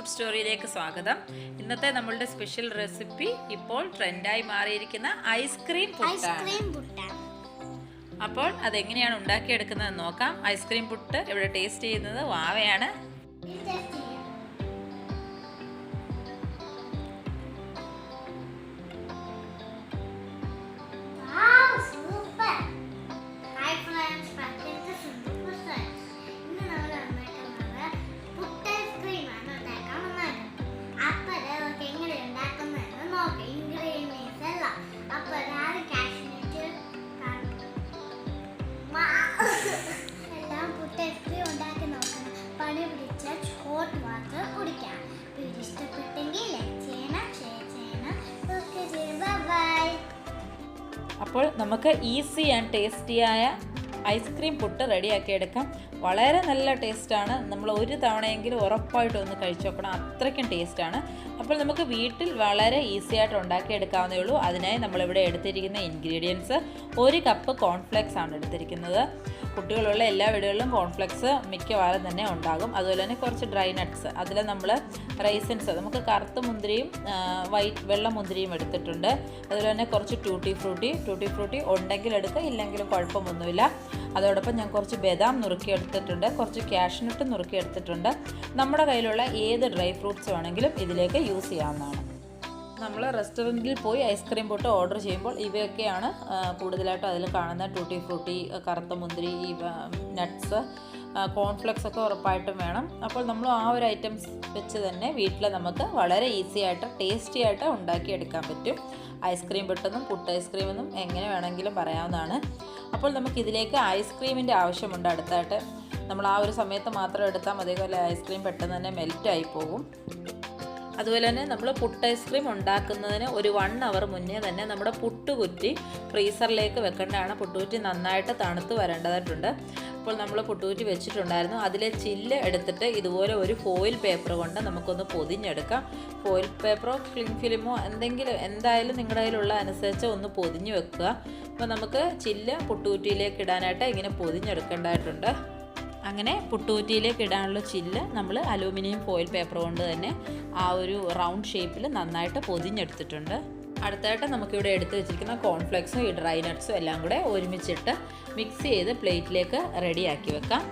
Food സ്റ്റോറിയിലേക്ക് സ്വാഗതം. ഇന്നത്തെ നമ്മളുടെ സ്പെഷ്യൽ റെസിപ്പി ഇപ്പോൾ ട്രെൻഡായി മാറിയിരിക്കുന്ന ഐസ്ക്രീം പുട്ടാണ്. അപ്പോൾ അതെങ്ങനെയാണ് ഉണ്ടാക്കിയെടുക്കുന്നതെന്ന് നോക്കാം. ഐസ്ക്രീം പുട്ട് ഇവിടെ ടേസ്റ്റ് ചെയ്യുന്നത് വാവയാണ്. അപ്പോൾ നമുക്ക് ഈസി ആൻഡ് ടേസ്റ്റിയായ ഐസ്ക്രീം പുട്ട് റെഡിയാക്കി എടുക്കാം. വളരെ നല്ല ടേസ്റ്റാണ്. നമ്മൾ ഒരു തവണയെങ്കിലും ഉറപ്പായിട്ടും ഒന്ന് കഴിച്ചു നോക്കണം, അത്രയ്ക്കും ടേസ്റ്റാണ്. അപ്പോൾ നമുക്ക് വീട്ടിൽ വളരെ ഈസി ആയിട്ട് ഉണ്ടാക്കിയെടുക്കാവുന്നേ ഉള്ളൂ. അതിനായി നമ്മളിവിടെ എടുത്തിരിക്കുന്ന ഇൻഗ്രീഡിയൻസ് 1 കപ്പ് കോൺഫ്ലെക്സ് ആണ് എടുത്തിരിക്കുന്നത്. കുട്ടികളുള്ള എല്ലാ വീടുകളിലും കോൺഫ്ലെക്സ് മിക്കവാറും തന്നെ ഉണ്ടാകും. അതുപോലെ തന്നെ കുറച്ച് ഡ്രൈ നട്ട്സ്, അതിൽ നമ്മൾ റൈസിൻസ്, നമുക്ക് കറുത്ത മുന്തിരിയും വെള്ള മുന്തിരിയും എടുത്തിട്ടുണ്ട്. അതുപോലെ തന്നെ കുറച്ച് ടൂട്ടി ഫ്രൂട്ടി ഉണ്ടെങ്കിൽ എടുക്കുക, ഇല്ലെങ്കിലും കുഴപ്പമൊന്നുമില്ല. അതോടൊപ്പം ഞാൻ കുറച്ച് ബദാം നുറുക്കി എടുത്തിട്ടുണ്ട്, കുറച്ച് കാഷ്നട്ട് നുറുക്കി എടുത്തിട്ടുണ്ട്. നമ്മുടെ കയ്യിലുള്ള ഏത് ഡ്രൈ ഫ്രൂട്ട്സ് വേണമെങ്കിലും ഇതിലേക്ക് യൂസ് ചെയ്യാവുന്നതാണ്. നമ്മൾ റെസ്റ്റോറൻറ്റിൽ പോയി ഐസ്ക്രീം പുട്ട് ഓർഡർ ചെയ്യുമ്പോൾ ഇവയൊക്കെയാണ് കൂടുതലായിട്ടും അതിൽ കാണുന്ന ടൂട്ടി ഫ്രൂട്ടി, കറുത്ത മുന്തിരി, നട്ട്സ്, കോൺഫ്ലെക്സ് ഒക്കെ ഉറപ്പായിട്ടും വേണം. അപ്പോൾ നമ്മൾ ആ ഒരു ഐറ്റംസ് വെച്ച് തന്നെ വീട്ടിൽ നമുക്ക് വളരെ ഈസി ആയിട്ട് ടേസ്റ്റി ആയിട്ട് ഉണ്ടാക്കിയെടുക്കാൻ പറ്റും. ഐസ്ക്രീം പുട്ടെന്നും പുട്ട് ഐസ്ക്രീമെന്നും എങ്ങനെ വേണമെങ്കിലും പറയാവുന്നതാണ്. അപ്പോൾ നമുക്കിതിലേക്ക് ഐസ്ക്രീമിൻ്റെ ആവശ്യമുണ്ട്. അടുത്തായിട്ട് നമ്മൾ ആ ഒരു സമയത്ത് മാത്രം എടുത്താൽ മതി, അതുപോലെ ഐസ്ക്രീം പെട്ടെന്ന് തന്നെ മെൽറ്റായി പോകും. അതുപോലെ തന്നെ നമ്മൾ പുട്ട് ഐസ്ക്രീം ഉണ്ടാക്കുന്നതിന് ഒരു 1 അവർ മുന്നേ തന്നെ നമ്മുടെ പുട്ടുകുറ്റി ഫ്രീസറിലേക്ക് വെക്കേണ്ടതാണ്. പുട്ടുകുറ്റി നന്നായിട്ട് തണുത്ത് വരേണ്ടതായിട്ടുണ്ട്. അപ്പോൾ നമ്മൾ പുട്ടുകുറ്റി വെച്ചിട്ടുണ്ടായിരുന്നു. അതിലെ ചില്ല് എടുത്തിട്ട് ഇതുപോലെ ഒരു ഫോയിൽ പേപ്പർ കൊണ്ട് നമുക്കൊന്ന് പൊതിഞ്ഞെടുക്കാം. ഫോയിൽ പേപ്പറോ ക്ലിങ് ഫിലിമോ എന്തായാലും നിങ്ങളുടെ കയ്യിലുള്ള അനുസരിച്ച് ഒന്ന് പൊതിഞ്ഞ് വെക്കുക. അപ്പോൾ നമുക്ക് ചില്ല് പുട്ടുകുറ്റിയിലേക്ക് ഇടാനായിട്ട് ഇങ്ങനെ പൊതിഞ്ഞെടുക്കേണ്ടതായിട്ടുണ്ട്. അങ്ങനെ പുട്ടുകുറ്റിയിലേക്ക് ഇടാനുള്ള ചില്ല് നമ്മൾ അലൂമിനിയം ഫോയിൽ പേപ്പർ കൊണ്ട് തന്നെ ആ ഒരു റൗണ്ട് ഷേപ്പിൽ നന്നായിട്ട് പൊതിഞ്ഞെടുത്തിട്ടുണ്ട്. അടുത്തായിട്ട് നമുക്കിവിടെ എടുത്ത് വെച്ചിരിക്കുന്ന കോൺഫ്ലെക്സും ഈ ഡ്രൈ നട്ട്സും എല്ലാം കൂടെ ഒരുമിച്ചിട്ട് മിക്സ് ചെയ്ത് പ്ലേറ്റിലേക്ക് റെഡിയാക്കി വെക്കാം.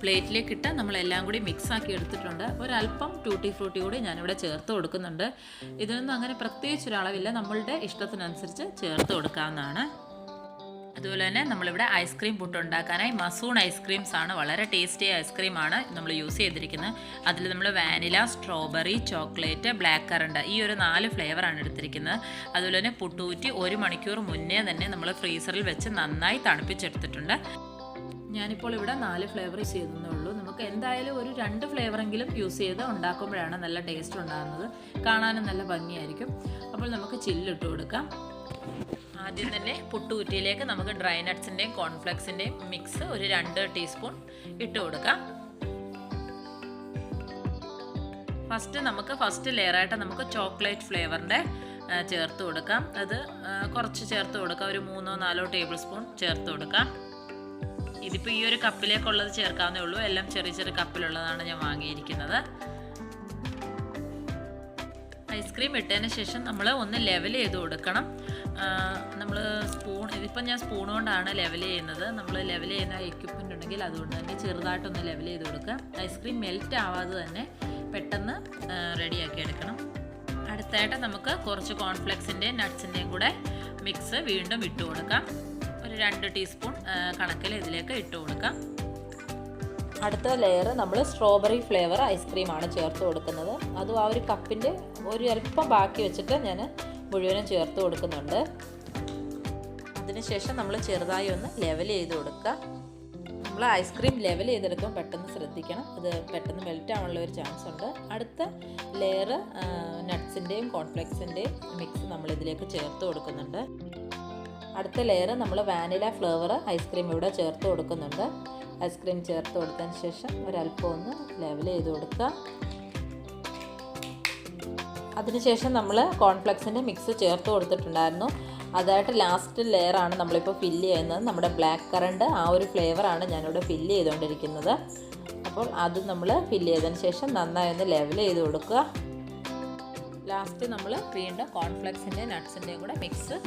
പ്ലേറ്റിലേക്കിട്ട് നമ്മളെല്ലാം കൂടി മിക്സാക്കി എടുത്തിട്ടുണ്ട്. ഒരല്പം ടൂട്ടി ഫ്രൂട്ടി കൂടി ഞാനിവിടെ ചേർത്ത് കൊടുക്കുന്നുണ്ട്. ഇതിനൊന്നും അങ്ങനെ പ്രത്യേകിച്ച് ഒരളവില്ല, നമ്മളുടെ ഇഷ്ടത്തിനനുസരിച്ച് ചേർത്ത് കൊടുക്കാവുന്നതാണ്. അതുപോലെ തന്നെ നമ്മളിവിടെ ഐസ്ക്രീം പുട്ട് ഉണ്ടാക്കാനായി മസൂൺ ഐസ്ക്രീംസ് ആണ്, വളരെ ടേസ്റ്റി ഐസ്ക്രീമാണ് നമ്മൾ യൂസ് ചെയ്തിരിക്കുന്നത്. അതിൽ നമ്മൾ vanilla, strawberry, chocolate, black current, ഈ ഒരു 4 ഫ്ലേവറാണ് എടുത്തിരിക്കുന്നത്. അതുപോലെ തന്നെ പുട്ടുകുറ്റി 1 മണിക്കൂർ മുന്നേ തന്നെ നമ്മൾ ഫ്രീസറിൽ വെച്ച് നന്നായി തണുപ്പിച്ചെടുത്തിട്ടുണ്ട്. ഞാനിപ്പോൾ ഇവിടെ 4 ഫ്ലേവർ യൂസ് ചെയ്തേ ഉള്ളൂ. നമുക്ക് എന്തായാലും ഒരു 2 ഫ്ലേവറെങ്കിലും യൂസ് ചെയ്ത് ഉണ്ടാക്കുമ്പോഴാണ് നല്ല ടേസ്റ്റ് ഉണ്ടാകുന്നത്, കാണാനും നല്ല ഭംഗിയായിരിക്കും. അപ്പോൾ നമുക്ക് ചില്ലിട്ട് കൊടുക്കാം. ആദ്യം തന്നെ പുട്ടുകുറ്റിയിലേക്ക് നമുക്ക് ഡ്രൈ നട്ട്സിൻ്റെയും കോൺഫ്ലെക്സിൻ്റെയും മിക്സ് ഒരു 2 ടീസ്പൂൺ ഇട്ട് കൊടുക്കാം. ഫസ്റ്റ് ലെയറായിട്ട് നമുക്ക് ചോക്ലേറ്റ് ഫ്ലേവറിൻ്റെ ചേർത്ത് കൊടുക്കാം. അത് കുറച്ച് ചേർത്ത് കൊടുക്കാം, ഒരു 3-4 ടേബിൾ സ്പൂൺ ചേർത്ത് കൊടുക്കാം. ഇതിപ്പോൾ ഈ ഒരു കപ്പിലേക്കുള്ളത് ചേർക്കാവുന്നേ ഉള്ളൂ. എല്ലാം ചെറിയ കപ്പിലുള്ളതാണ് ഞാൻ വാങ്ങിയിരിക്കുന്നത്. ഐസ്ക്രീം ഇട്ടതിന് ശേഷം നമ്മൾ ഒന്ന് ലെവൽ ചെയ്ത് കൊടുക്കണം. നമ്മൾ ഇതിപ്പം ഞാൻ സ്പൂൺ കൊണ്ടാണ് ലെവൽ ചെയ്യുന്നത്. നമ്മൾ ലെവൽ ചെയ്യുന്ന എക്യുപ്മെൻ്റ് ഉണ്ടെങ്കിൽ അതുകൊണ്ട് തന്നെ ചെറുതായിട്ടൊന്ന് ലെവൽ ചെയ്ത് കൊടുക്കുക. ഐസ്ക്രീം മെൽറ്റ് ആവാതെ തന്നെ പെട്ടെന്ന് റെഡിയാക്കി എടുക്കണം. അടുത്തായിട്ട് നമുക്ക് കുറച്ച് കോൺഫ്ലെക്സിൻ്റെയും നട്ട്സിൻ്റെയും കൂടെ മിക്സ് വീണ്ടും ഇട്ട് കൊടുക്കാം. ഒരു 2 ടീസ്പൂൺ കണക്കിൽ ഇതിലേക്ക് ഇട്ട് കൊടുക്കാം. അടുത്ത ലെയർ നമ്മൾ സ്ട്രോബെറി ഫ്ലേവർ ഐസ്ക്രീമാണ് ചേർത്ത് കൊടുക്കുന്നത്. അതും ആ ഒരു കപ്പിൻ്റെ ഒരു അല്പം ബാക്കി വെച്ചിട്ട് ഞാൻ മുഴുവനും ചേർത്ത് കൊടുക്കുന്നുണ്ട്. അതിനുശേഷം നമ്മൾ ചെറുതായി ഒന്ന് ലെവൽ ചെയ്ത് കൊടുക്കുക. നമ്മൾ ഐസ്ക്രീം ലെവൽ ചെയ്തെടുക്കുമ്പോൾ പെട്ടെന്ന് ശ്രദ്ധിക്കണം, അത് പെട്ടെന്ന് മെൽറ്റ് ആവാനുള്ള ഒരു ചാൻസ് ഉണ്ട്. അടുത്ത ലെയർ നട്ട്സിൻ്റെയും കോൺഫ്ലെക്സിൻ്റെയും മിക്സ് നമ്മളിതിലേക്ക് ചേർത്ത് കൊടുക്കുന്നുണ്ട്. അടുത്ത ലെയർ നമ്മൾ വാനില ഫ്ലേവർ ഐസ്ക്രീം ഇവിടെ ചേർത്ത് കൊടുക്കുന്നുണ്ട്. ഐസ്ക്രീം ചേർത്ത് കൊടുത്തതിന് ശേഷം ഒരല്പം ഒന്ന് ലെവൽ ചെയ്ത് കൊടുക്കുക. അതിനുശേഷം നമ്മൾ കോൺഫ്ലെക്സിൻ്റെ മിക്സ് ചേർത്ത് കൊടുത്തിട്ടുണ്ടായിരുന്നു. അതായിട്ട് ലാസ്റ്റ് ലെയറാണ് നമ്മളിപ്പോൾ ഫില്ല് ചെയ്യുന്നത്. നമ്മുടെ ബ്ലാക്ക് കറണ്ട് ആ ഒരു ഫ്ലേവറാണ് ഞാനിവിടെ ഫില്ല് ചെയ്തുകൊണ്ടിരിക്കുന്നത്. അപ്പോൾ അത് നമ്മൾ ഫില്ല് ചെയ്തതിന് ശേഷം നന്നായി ഒന്ന് ലെവൽ ചെയ്ത് കൊടുക്കുക. ലാസ്റ്റ് നമ്മൾ വീണ്ടും കോൺഫ്ലെക്സിൻ്റെ നട്ട്സിൻ്റെയും കൂടെ മിക്സ്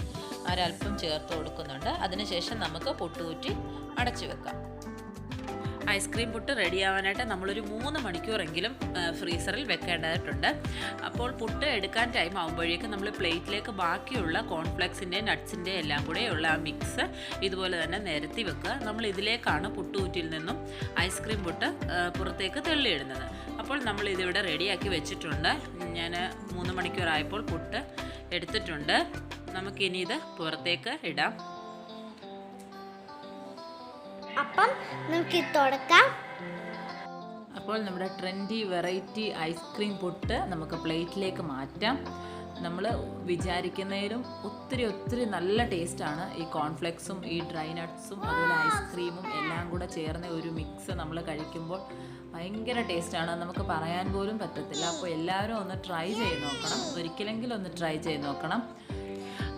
ഒരല്പം ചേർത്ത് കൊടുക്കുന്നുണ്ട്. അതിനുശേഷം നമുക്ക് പുട്ടുകുറ്റി അടച്ചു വെക്കാം. ഐസ്ക്രീം പുട്ട് റെഡിയാവാനായിട്ട് നമ്മളൊരു 3 മണിക്കൂറെങ്കിലും ഫ്രീസറിൽ വെക്കേണ്ടതായിട്ടുണ്ട്. അപ്പോൾ പുട്ട് എടുക്കാൻ ടൈം ആകുമ്പോഴേക്കും നമ്മൾ പ്ലേറ്റിലേക്ക് ബാക്കിയുള്ള കോൺഫ്ലെക്സിൻ്റെ നട്ട്സിൻ്റെ എല്ലാം കൂടെയുള്ള ആ മിക്സ് ഇതുപോലെ തന്നെ നിരത്തി വെക്കുക. നമ്മൾ ഇതിലേക്കാണ് പുട്ടുകുറ്റിയിൽ നിന്നും ഐസ്ക്രീം പുട്ട് പുറത്തേക്ക് തള്ളിയിടുന്നത്. അപ്പോൾ നമ്മൾ ഇതിവിടെ റെഡിയാക്കി വെച്ചിട്ടുണ്ട്. ഞാൻ 3 മണിക്കൂറായപ്പോൾ പുട്ട് എടുത്തിട്ടുണ്ട്. നമുക്കിനി ഇത് പുറത്തേക്ക് ഇടാം. അപ്പം നമുക്ക് തുടക്കാം. അപ്പോൾ നമ്മുടെ ട്രെൻഡി വെറൈറ്റി ഐസ്ക്രീം പുട്ട് നമുക്ക് പ്ലേറ്റിലേക്ക് മാറ്റാം. നമ്മൾ വിചാരിക്കുന്നതിലും ഒത്തിരി നല്ല ടേസ്റ്റാണ്. ഈ കോൺഫ്ലെക്സും ഈ ഡ്രൈ നട്ട്സും അതുപോലെ ഐസ്ക്രീമും എല്ലാം കൂടെ ചേർന്ന ഒരു മിക്സ് നമ്മൾ കഴിക്കുമ്പോൾ ഭയങ്കര ടേസ്റ്റാണ്. നമുക്ക് പറയാൻ പോലും പറ്റത്തില്ല. അപ്പോൾ എല്ലാവരും ഒന്ന് ട്രൈ ചെയ്ത് നോക്കണം. ഒരിക്കലെങ്കിലും ഒന്ന് ട്രൈ ചെയ്ത് നോക്കണം.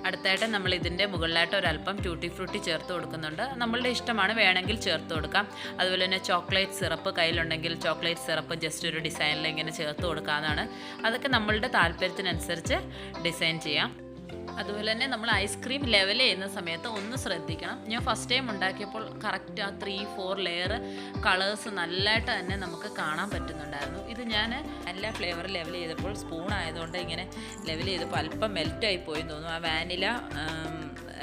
അടുത്തായിട്ട് നമ്മൾ ഇതിൻ്റെ മുകളിലായിട്ട് ഒരല്പം ട്യൂട്ടി ഫ്രൂട്ടി ചേർത്ത് കൊടുക്കുന്നുണ്ട്. നമ്മളുടെ ഇഷ്ടമാണ്, വേണമെങ്കിൽ ചേർത്ത് കൊടുക്കാം. അതുപോലെ തന്നെ ചോക്ലേറ്റ് സിറപ്പ് കയ്യിലുണ്ടെങ്കിൽ ചോക്ലേറ്റ് സിറപ്പ് ജസ്റ്റ് ഒരു ഡിസൈനിൽ ഇങ്ങനെ ചേർത്ത് കൊടുക്കാവുന്നതാണ്. അതൊക്കെ നമ്മളുടെ താല്പര്യത്തിനനുസരിച്ച് ഡിസൈൻ ചെയ്യാം. അതുപോലെ തന്നെ നമ്മൾ ഐസ്ക്രീം ലെവൽ ചെയ്യുന്ന സമയത്ത് ഒന്ന് ശ്രദ്ധിക്കണം. ഞാൻ ഫസ്റ്റ് ടൈം ഉണ്ടാക്കിയപ്പോൾ കറക്റ്റ് ആ 3-4 ലെയർ കളേഴ്സ് നല്ലതായിട്ട് തന്നെ നമുക്ക് കാണാൻ പറ്റുന്നുണ്ടായിരുന്നു. ഇത് ഞാൻ എല്ലാ ഫ്ലേവർ ലെവൽ ചെയ്തപ്പോൾ സ്പൂൺ ആയതുകൊണ്ട് ഇങ്ങനെ ലെവൽ ചെയ്തപ്പോൾ അല്പം മെൽറ്റായി പോയി തോന്നുന്നു. ആ വാനില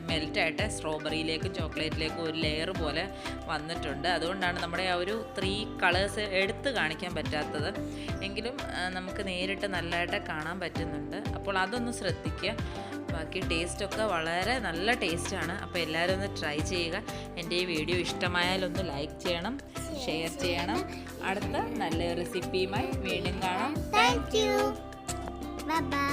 മെൽറ്റായിട്ട് സ്ട്രോബെറിയിലേക്കും ചോക്ലേറ്റിലേക്കും ഒരു ലെയർ പോലെ വന്നിട്ടുണ്ട്. അതുകൊണ്ടാണ് നമ്മുടെ ആ ഒരു 3 കളേഴ്സ് എടുത്ത് കാണിക്കാൻ പറ്റാത്തത്. എങ്കിലും നമുക്ക് നേരിട്ട് നല്ലതായിട്ട് കാണാൻ പറ്റുന്നുണ്ട്. അപ്പോൾ അതൊന്ന് ശ്രദ്ധിക്കുക. ബാക്കി ടേസ്റ്റൊക്കെ വളരെ നല്ല ടേസ്റ്റാണ്. അപ്പോൾ എല്ലാവരും ഒന്ന് ട്രൈ ചെയ്യുക. എൻ്റെ ഈ വീഡിയോ ഇഷ്ടമായാലൊന്ന് ലൈക്ക് ചെയ്യണം, ഷെയർ ചെയ്യണം. അടുത്ത നല്ല റെസിപ്പിയുമായി വീണ്ടും കാണാം. Thank you. Bye bye.